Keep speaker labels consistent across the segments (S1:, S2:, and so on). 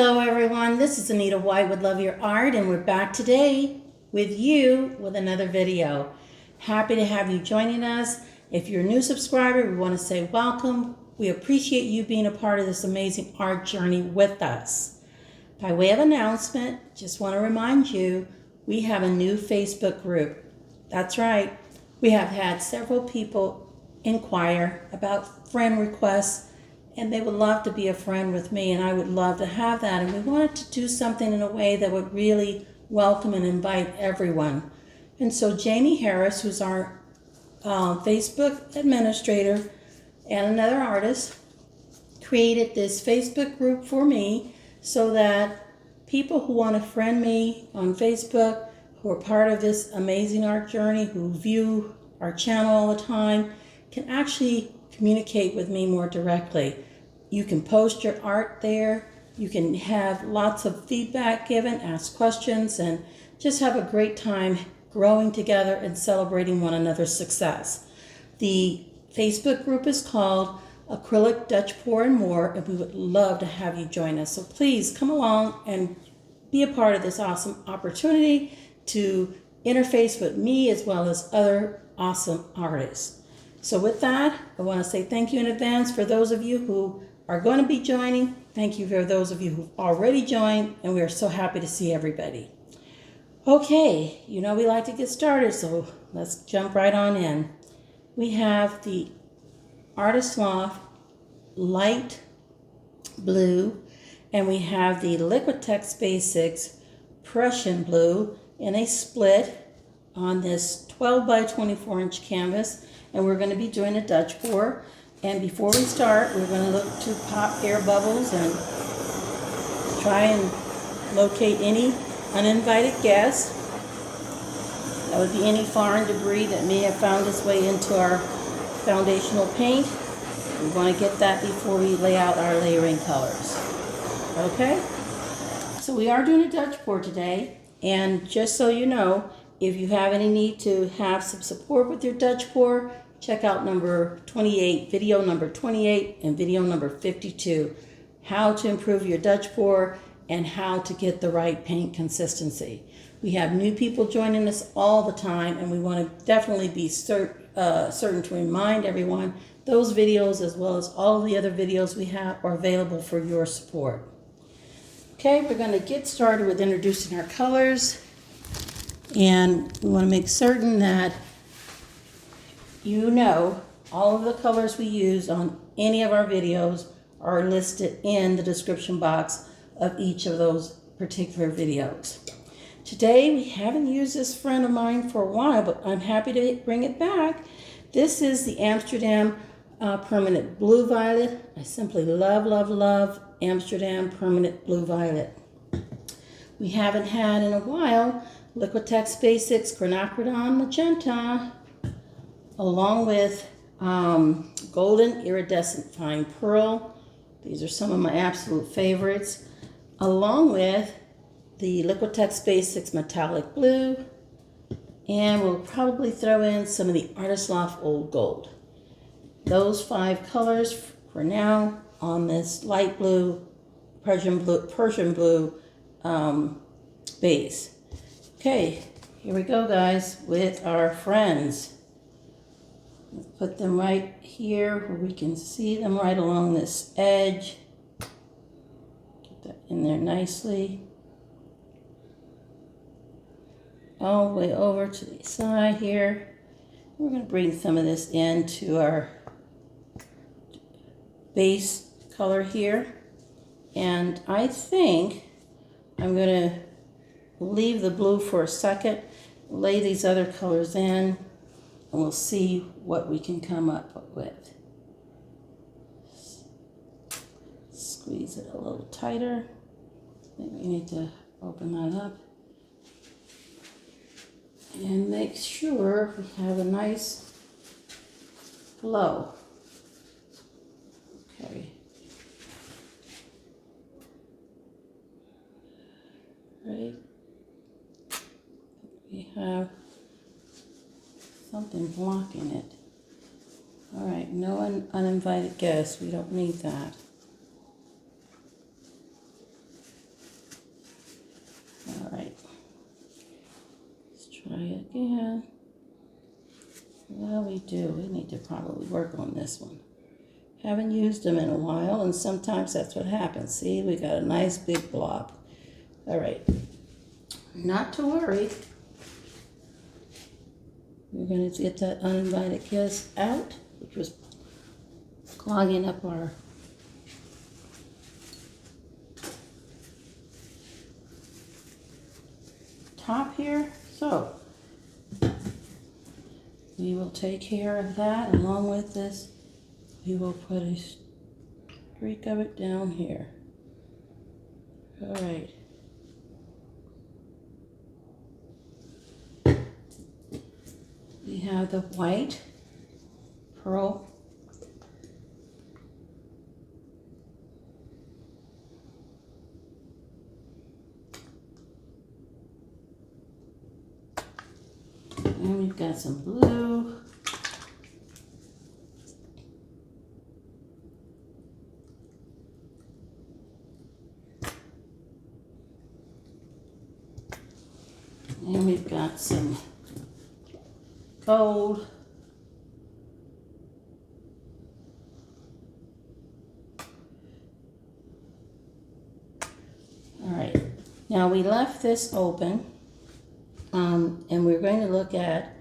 S1: Hello everyone, this is Anita White with Love Your Art, and we're back today with you with another video. Happy to have you joining us. If you're a new subscriber, we want to say welcome. We appreciate you being a part of this amazing art journey with us. By way of announcement, just want to remind you, we have a new Facebook group. That's right, we have had several people inquire about friend requests, and they would love to be a friend with me, and I would love to have that. And we wanted to do something in a way that would really welcome and invite everyone. And so Jamie Harris, who's our Facebook administrator and another artist, created this Facebook group for me so that people who want to friend me on Facebook, who are part of this amazing art journey, who view our channel all the time, can actually communicate with me more directly. You can post your art there. You can have lots of feedback given, ask questions, and just have a great time growing together and celebrating one another's success. The Facebook group is called Acrylic, Dutch Pour, and More, and we would love to have you join us. So please come along and be a part of this awesome opportunity to interface with me as well as other awesome artists. So with that, I want to say thank you in advance for those of you who are going to be joining. Thank you for those of you who've already joined, and we are so happy to see everybody. Okay, you know we like to get started, so let's jump right on in. We have the Artist Loft light blue, and we have the Liquitex Basics Prussian blue in a split on this 12 by 24 inch canvas, and we're going to be doing a Dutch pour. And before we start, we're going to look to pop air bubbles and try and locate any uninvited guests. That would be any foreign debris that may have found its way into our foundational paint. We want to get that before we lay out our layering colors. Okay? So we are doing a Dutch pour today, and just so you know, if you have any need to have some support with your Dutch pour, check out number 28, video number 28 and video number 52, how to improve your Dutch pour and how to get the right paint consistency. We have new people joining us all the time, and we want to definitely be certain to remind everyone those videos as well as all the other videos we have are available for your support. Okay, we're going to get started with introducing our colors, and we want to make certain that you know all of the colors we use on any of our videos are listed in the description box of each of those particular videos. Today we haven't used this friend of mine for a while, but I'm happy to bring it back. This is the Amsterdam Permanent Blue Violet. I simply love, love, love Amsterdam Permanent Blue Violet. We haven't had in a while Liquitex Basics Quinacridone Magenta, along with Golden Iridescent Fine Pearl. These are some of my absolute favorites, along with the Liquitex Basics Metallic Blue, and we'll probably throw in some of the Artist Loft Old Gold. Those 5 colors for now on this light blue, Persian blue base. Okay, here we go, guys, with our friends. Put them right here where we can see them right along this edge. Get that in there nicely. All the way over to the side here. We're going to bring some of this into our base color here. And I think I'm going to leave the blue for a second, lay these other colors in, and we'll see what we can come up with. Squeeze it a little tighter. I think we need to open that up. And make sure we have a nice flow. Okay. Right. We have something blocking it. All right, no uninvited guests. We don't need that. again. Well, we do. We need to probably work on this one. Haven't used them in a while, and sometimes that's what happens. See, we got a nice big blob. All right. Not to worry. We're going to get that uninvited guest out, which was clogging up our top here. So we will take care of that. Along with this, we will put a streak of it down here. All right. We have the white pearl. And we've got some blue. And we've got some gold. All right, now we left this open, and we're going to look at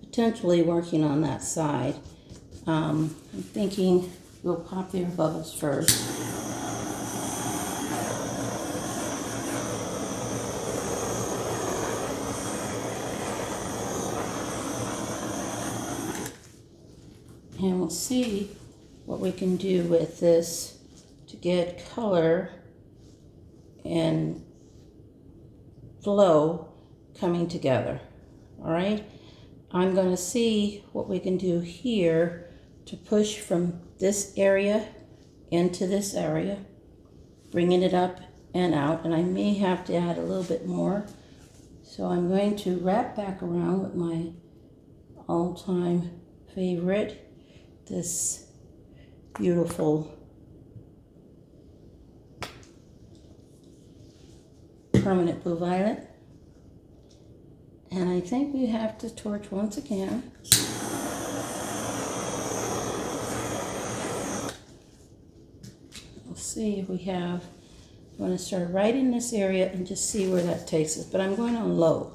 S1: potentially working on that side. I'm thinking we'll pop the air bubbles first. And we'll see what we can do with this to get color and flow coming together. All right, I'm going to see what we can do here to push from this area into this area, bringing it up and out, and I may have to add a little bit more. So I'm going to wrap back around with my all-time favorite, this beautiful permanent blue violet. And I think we have to torch once again. We'll see if we have, I'm going to start right in this area and just see where that takes us, but I'm going on low.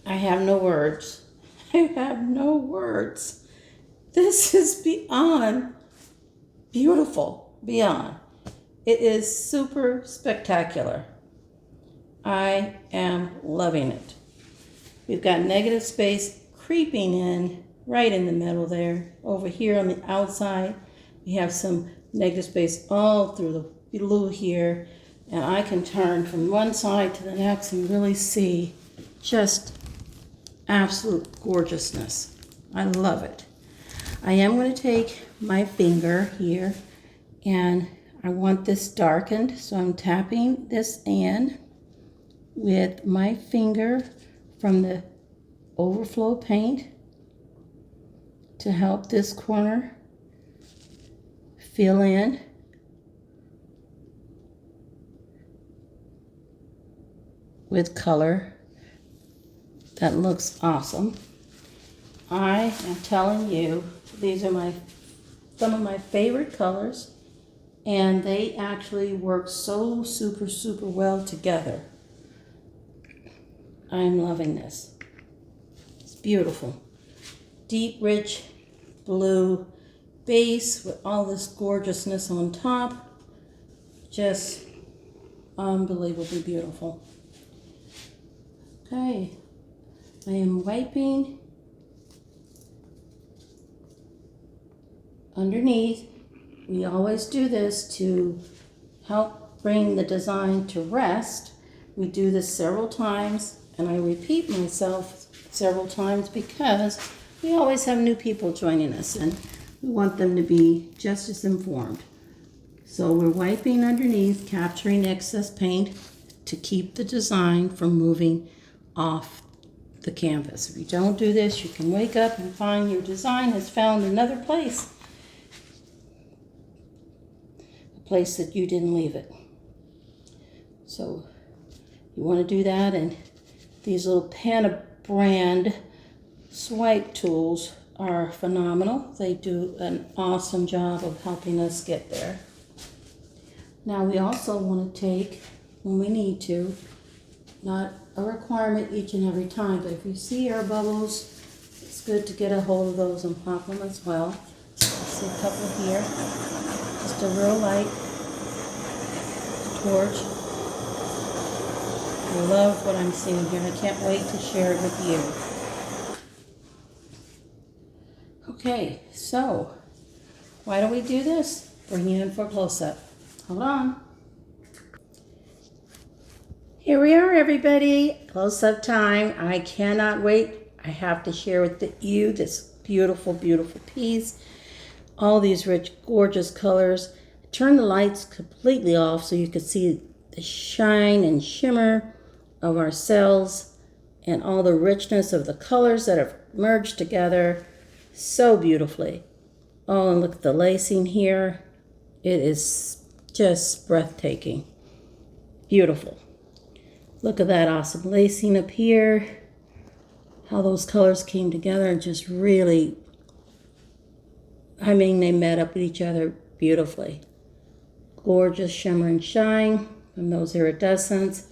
S1: I have no words. I have no words. This is beyond beautiful, beyond. It is super spectacular. I am loving it. We've got negative space creeping in right in the middle there. Over here on the outside, we have some negative space all through the blue here. And I can turn from one side to the next and really see just absolute gorgeousness. I love it. I am going to take my finger here, and I want this darkened, so I'm tapping this in with my finger from the overflow paint to help this corner fill in. With color that looks awesome. I am telling you, these are my some of my favorite colors, and they actually work so super well together. I'm loving this. It's beautiful. Deep, rich blue base with all this gorgeousness on top. Just unbelievably beautiful. Okay, I am wiping underneath. We always do this to help bring the design to rest. We do this several times, and I repeat myself several times because we always have new people joining us, and we want them to be just as informed. So we're wiping underneath, capturing excess paint to keep the design from moving off the canvas. If you don't do this, you can wake up and find your design has found another place. A place that you didn't leave it. So you want to do that, and these little Pana brand swipe tools are phenomenal. They do an awesome job of helping us get there. Now we also want to take, when we need to, not a requirement each and every time, but if you see air bubbles, it's good to get a hold of those and pop them as well. So I see a couple here. Just a real light torch. I love what I'm seeing here. I can't wait to share it with you. Okay, so why do we do this? Bring you in for a close-up. Hold on. Here we are, everybody. Close-up time. I cannot wait. I have to share with you this beautiful, beautiful piece. All these rich, gorgeous colors. Turn the lights completely off so you can see the shine and shimmer of our cells and all the richness of the colors that have merged together so beautifully. Oh, and look at the lacing here. It is just breathtaking. Beautiful. Look at that awesome lacing up here. How those colors came together and just really, I mean, they met up with each other beautifully. Gorgeous shimmer and shine from those iridescents.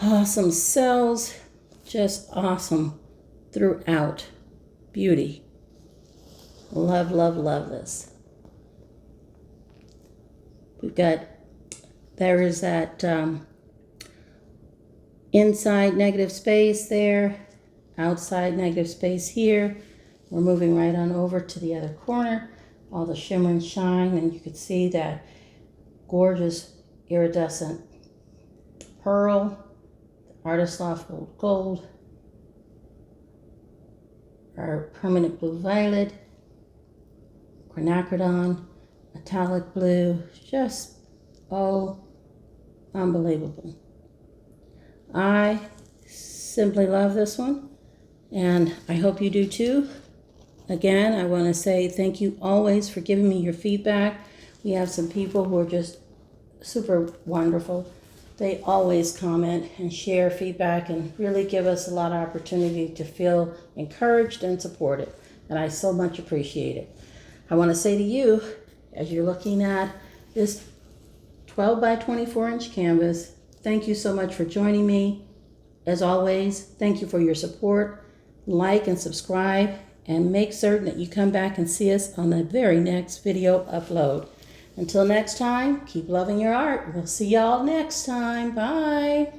S1: Awesome cells. Just awesome throughout. Beauty. Love, love, love this. We've got, there is that inside negative space there, outside negative space here. We're moving right on over to the other corner. All the shimmer and shine, and you can see that gorgeous iridescent pearl, Artist Loft gold, our permanent blue violet, Quinacridone, metallic blue, just, oh, unbelievable. I simply love this one, and I hope you do too. Again, I want to say thank you always for giving me your feedback. We have some people who are just super wonderful. They always comment and share feedback and really give us a lot of opportunity to feel encouraged and supported, and I so much appreciate it. I want to say to you, as you're looking at this 12 by 24 inch canvas, thank you so much for joining me. As always, thank you for your support. Like and subscribe, and make certain that you come back and see us on the very next video upload. Until next time, keep loving your art. We'll see y'all next time. Bye.